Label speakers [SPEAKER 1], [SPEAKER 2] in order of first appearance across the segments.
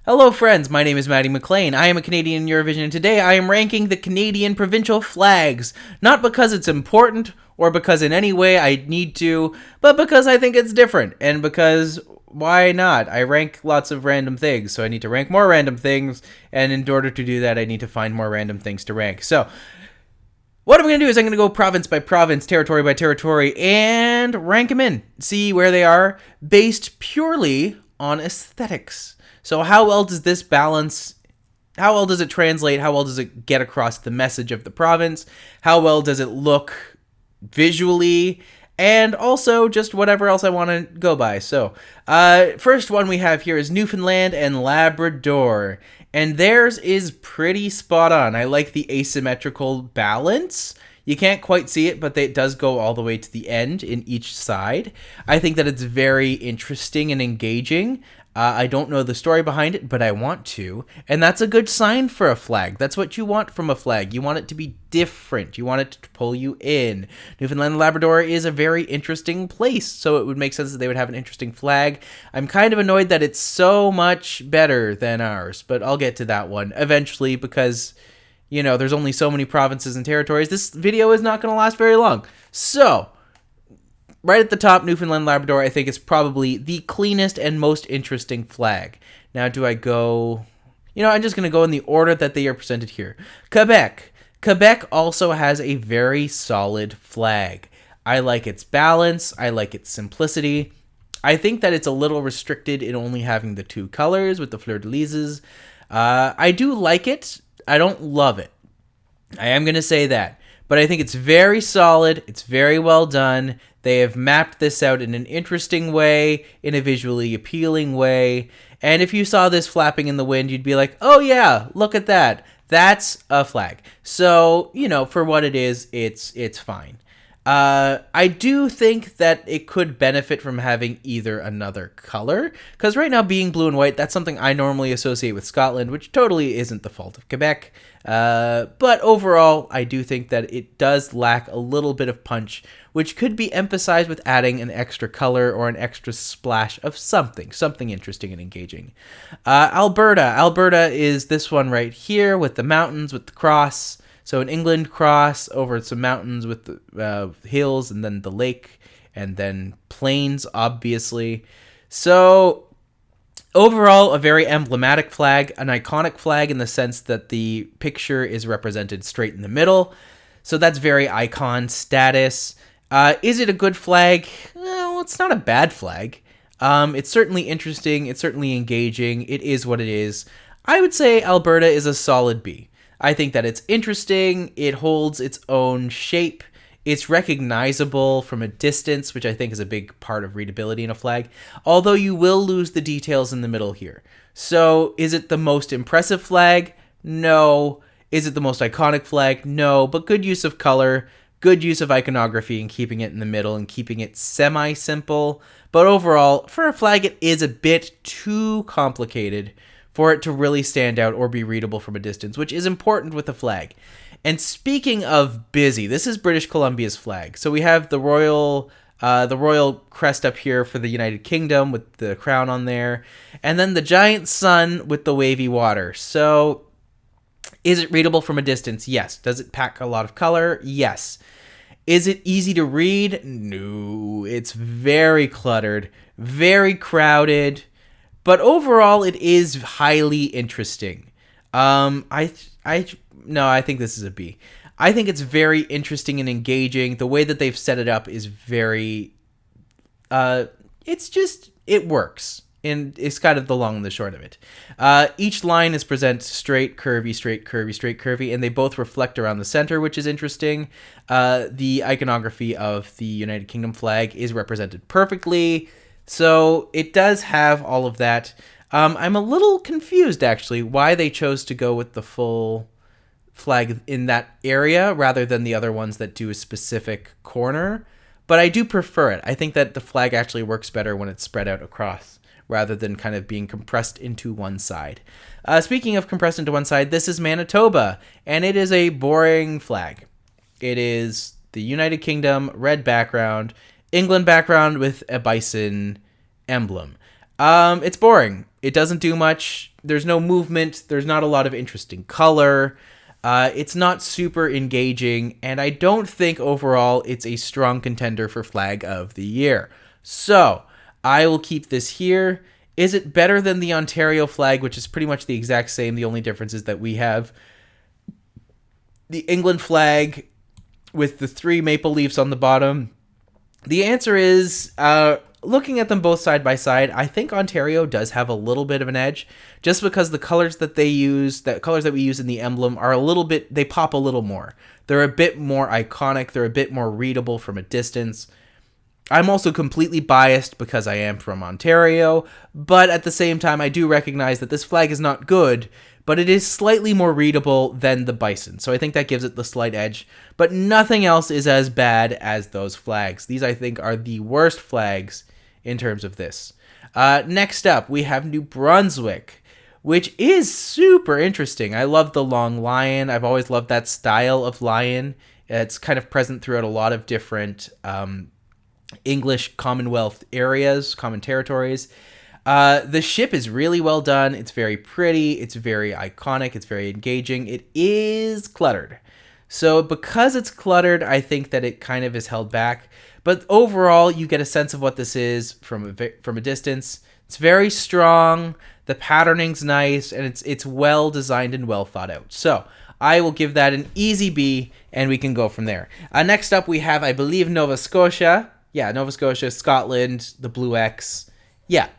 [SPEAKER 1] Hello friends, my name is Matti McLean. I am a Canadian in Eurovision, and today I am ranking the Canadian provincial flags. Not because it's important, or because in any way I need to, but because I think it's different, and because why not? I rank lots of random things, so I need to rank more random things, and in order to do that I need to find more random things to rank. So, what I'm going to do is I'm going to go province by province, territory by territory, and rank them in. See where they are, based purely on aesthetics. So how well does this balance, how well does it translate, how well does it get across the message of the province, how well does it look visually, and also just whatever else I want to go by. So, first one we have here is Newfoundland and Labrador, and theirs is pretty spot on. I like the asymmetrical balance. You can't quite see it, but it does go all the way to the end in each side. I think that it's very interesting and engaging. I don't know the story behind it, but I want to. And that's a good sign for a flag. That's what you want from a flag. You want it to be different. You want it to pull you in. Newfoundland and Labrador is a very interesting place, so it would make sense that they would have an interesting flag. I'm kind of annoyed that it's so much better than ours, but I'll get to that one eventually because, you know, there's only so many provinces and territories. This video is not going to last very long. So, right at the top, Newfoundland Labrador, I think, is probably the cleanest and most interesting flag. Now, do I go... You know, I'm just going to go in the order that they are presented here. Quebec. Quebec also has a very solid flag. I like its balance. I like its simplicity. I think that it's a little restricted in only having the two colors with the fleur-de-lises. I do like it. I don't love it. I am going to say that. But I think it's very solid. It's very well done. They have mapped this out in an interesting way, in a visually appealing way. And if you saw this flapping in the wind, you'd be like, oh yeah, look at that. That's a flag. So, you know, for what it is, it's fine. I do think that it could benefit from having either another color, because right now being blue and white, that's something I normally associate with Scotland, which totally isn't the fault of Quebec. But overall, I do think that it does lack a little bit of punch, which could be emphasized with adding an extra color or an extra splash of something interesting and engaging. Alberta is this one right here with the mountains, with the cross. So an England cross over some mountains with the hills, and then the lake, and then plains, obviously. So overall, a very emblematic flag, an iconic flag in the sense that the picture is represented straight in the middle. So that's very icon status. Is it a good flag? Well, it's not a bad flag. It's certainly interesting. It's certainly engaging. It is what it is. I would say Alberta is a solid B. I think that it's interesting, it holds its own shape, it's recognizable from a distance, which I think is a big part of readability in a flag, although you will lose the details in the middle here. So, is it the most impressive flag? No. Is it the most iconic flag? No, but good use of color, good use of iconography and keeping it in the middle and keeping it semi-simple. But overall, for a flag, it is a bit too complicated for it to really stand out or be readable from a distance, which is important with a flag. And speaking of busy, this is British Columbia's flag. So we have the royal crest up here for the United Kingdom with the crown on there, and then the giant sun with the wavy water. So is it readable from a distance? Yes. Does it pack a lot of color? Yes. Is it easy to read? No. It's very cluttered, very crowded. But overall, it is highly interesting. I think this is a B. I think it's very interesting and engaging. The way that they've set it up is very, it works. And it's kind of the long and the short of it. Each line is presented straight, curvy, straight, curvy, straight, curvy, and they both reflect around the center, which is interesting. The iconography of the United Kingdom flag is represented perfectly. So it does have all of that. I'm a little confused, actually, why they chose to go with the full flag in that area rather than the other ones that do a specific corner. But I do prefer it. I think that the flag actually works better when it's spread out across rather than kind of being compressed into one side. Speaking of compressed into one side, this is Manitoba, and it is a boring flag. It is the United Kingdom, red background, England background with a bison emblem. It's boring. It doesn't do much. There's no movement. There's not a lot of interesting color. It's not super engaging, and I don't think overall it's a strong contender for Flag of the Year. So, I will keep this here. Is it better than the Ontario flag, which is pretty much the exact same? The only difference is that we have the England flag with the 3 maple leaves on the bottom. The answer is, looking at them both side by side, I think Ontario does have a little bit of an edge, just because the colors that they use, the colors that we use in the emblem, are a little bit, they pop a little more. They're a bit more iconic. They're a bit more readable from a distance. I'm also completely biased because I am from Ontario, but at the same time, I do recognize that this flag is not good, but it is slightly more readable than the bison, so I think that gives it the slight edge, but nothing else is as bad as those flags. These, I think, are the worst flags in terms of this. Next up, we have New Brunswick, which is super interesting. I love the long lion. I've always loved that style of lion. It's kind of present throughout a lot of different English Commonwealth areas, common territories. The ship is really well done. It's very pretty. It's very iconic. It's very engaging. It is cluttered. So because it's cluttered, I think that it kind of is held back. But overall, you get a sense of what this is from a distance. It's very strong. The patterning's nice, and it's well designed and well thought out. So I will give that an easy B, and we can go from there. Next up, we have, I believe, Nova Scotia. Yeah, Nova Scotia, Scotland, the Blue X. Yeah.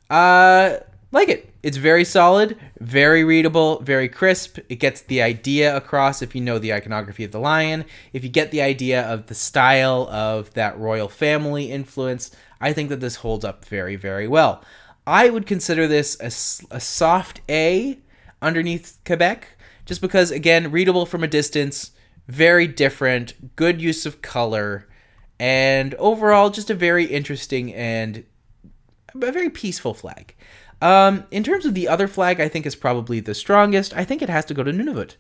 [SPEAKER 1] Like it. It's very solid, very readable, very crisp. It gets the idea across if you know the iconography of the lion. If you get the idea of the style of that royal family influence, I think that this holds up very, very well. I would consider this a soft A underneath Quebec, just because, again, readable from a distance, very different, good use of color, and overall just a very interesting and a very peaceful flag. In terms of the other flag, I think is probably the strongest. I think it has to go to Nunavut.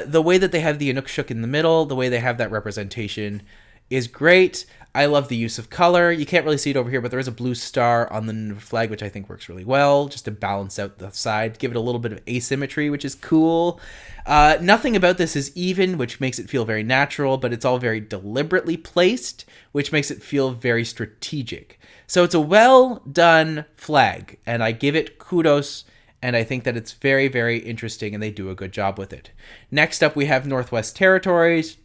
[SPEAKER 1] The way that they have the Inukshuk in the middle, the way they have that representation is great. I love the use of color. You can't really see it over here, but there is a blue star on the Nunavut flag, which I think works really well, just to balance out the side, give it a little bit of asymmetry, which is cool. Nothing about this is even, which makes it feel very natural, but it's all very deliberately placed, which makes it feel very strategic. So it's a well-done flag, and I give it kudos, and I think that it's very, very interesting, and they do a good job with it. Next up, we have Northwest Territories.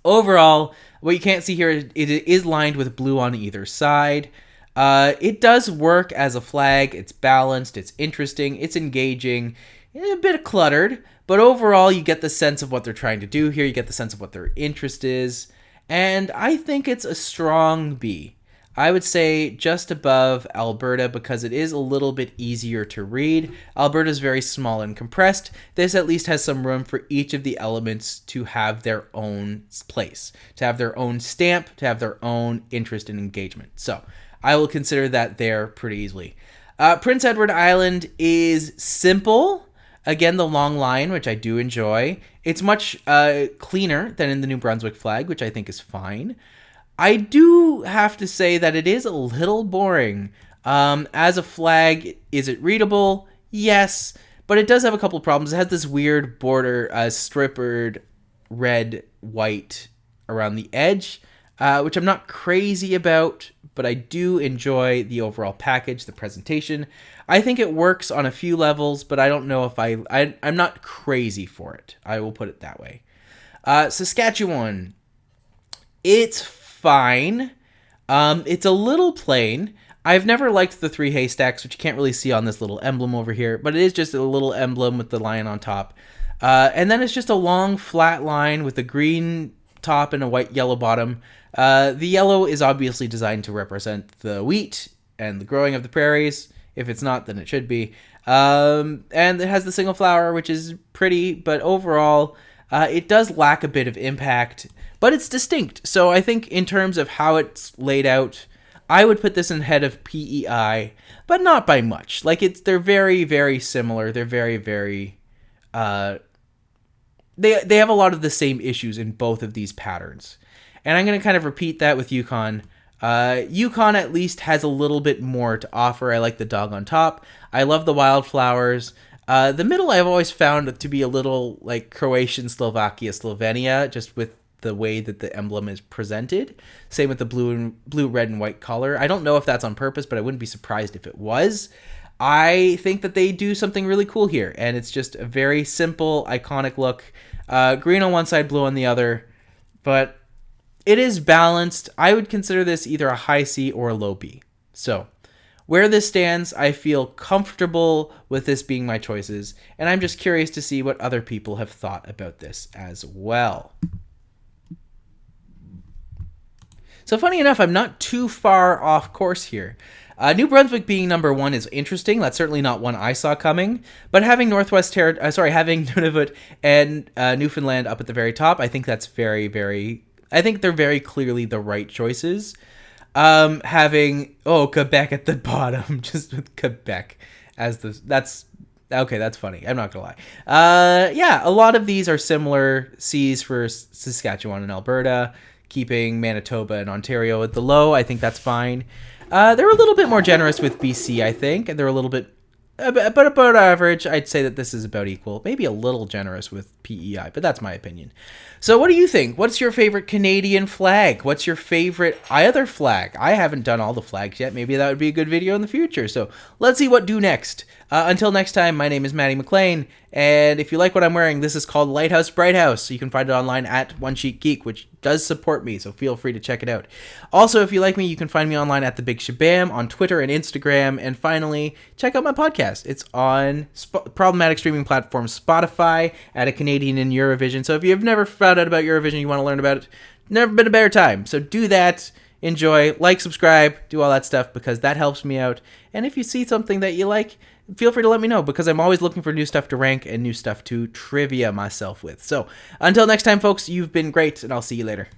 [SPEAKER 1] Overall, what you can't see here, it is lined with blue on either side. It does work as a flag. It's balanced, it's interesting, it's engaging, a bit cluttered, but overall, you get the sense of what they're trying to do here. You get the sense of what their interest is, and I think it's a strong B. I would say just above Alberta because it is a little bit easier to read. Alberta is very small and compressed. This at least has some room for each of the elements to have their own place, to have their own stamp, to have their own interest and engagement. So I will consider that there pretty easily. Prince Edward Island is simple. Again, the long line, which I do enjoy. It's much cleaner than in the New Brunswick flag, which I think is fine. I do have to say that it is a little boring. As a flag, is it readable? Yes, but it does have a couple of problems. It has this weird border, strippered red, white around the edge, which I'm not crazy about, but I do enjoy the overall package, the presentation. I think it works on a few levels, but I don't know if I'm not crazy for it. I will put it that way. Saskatchewan, it's fine. It's a little plain. I've never liked the 3 haystacks, which you can't really see on this little emblem over here, but it is just a little emblem with the lion on top. And then it's just a long flat line with a green top and a white yellow bottom. The yellow is obviously designed to represent the wheat and the growing of the prairies. If it's not, then it should be. And it has the single flower, which is pretty, but overall, it does lack a bit of impact. But it's distinct, so I think in terms of how it's laid out, I would put this in head of PEI, but not by much. Like, they're very, very similar. They're very, very... They have a lot of the same issues in both of these patterns. And I'm going to kind of repeat that with Yukon. Yukon at least has a little bit more to offer. I like the dog on top. I love the wildflowers. The middle I've always found to be a little like Croatian, Slovakia, Slovenia, just with the way that the emblem is presented. Same with the blue, red, and white color. I don't know if that's on purpose, but I wouldn't be surprised if it was. I think that they do something really cool here, and it's just a very simple, iconic look. Green on one side, blue on the other, but it is balanced. I would consider this either a high C or a low B. So, where this stands, I feel comfortable with this being my choices, and I'm just curious to see what other people have thought about this as well. So funny enough, I'm not too far off course here. New Brunswick being number 1 is interesting. That's certainly not one I saw coming. But having having Nunavut and Newfoundland up at the very top, I think that's very, very. I think they're very clearly the right choices. Having Quebec at the bottom, just with Quebec as that's funny. I'm not gonna lie. Yeah, a lot of these are similar C's for Saskatchewan and Alberta. Keeping Manitoba and Ontario at the low, I think that's fine. They're a little bit more generous with BC, I think, and they're a little bit about average. I'd say that this is about equal, maybe a little generous with PEI, but that's my opinion. So what do you think? What's your favorite Canadian flag? What's your favorite other flag? I haven't done all the flags yet. Maybe that would be a good video in the future. So let's see what do next. Until next time, my name is Matti McLean, and if you like what I'm wearing, this is called Lighthouse Bright House. So you can find it online at One Cheek Geek, which does support me, so feel free to check it out. Also, if you like me, you can find me online at The Big Shabam on Twitter and Instagram. And finally, check out my podcast. It's on problematic streaming platform Spotify at A Canadian in Eurovision. So if you've never found out about Eurovision, you want to learn about it, never been a better time. So do that. Enjoy, like, subscribe, do all that stuff because that helps me out. And if you see something that you like, feel free to let me know because I'm always looking for new stuff to rank and new stuff to trivia myself with. So until next time, folks, you've been great, and I'll see you later.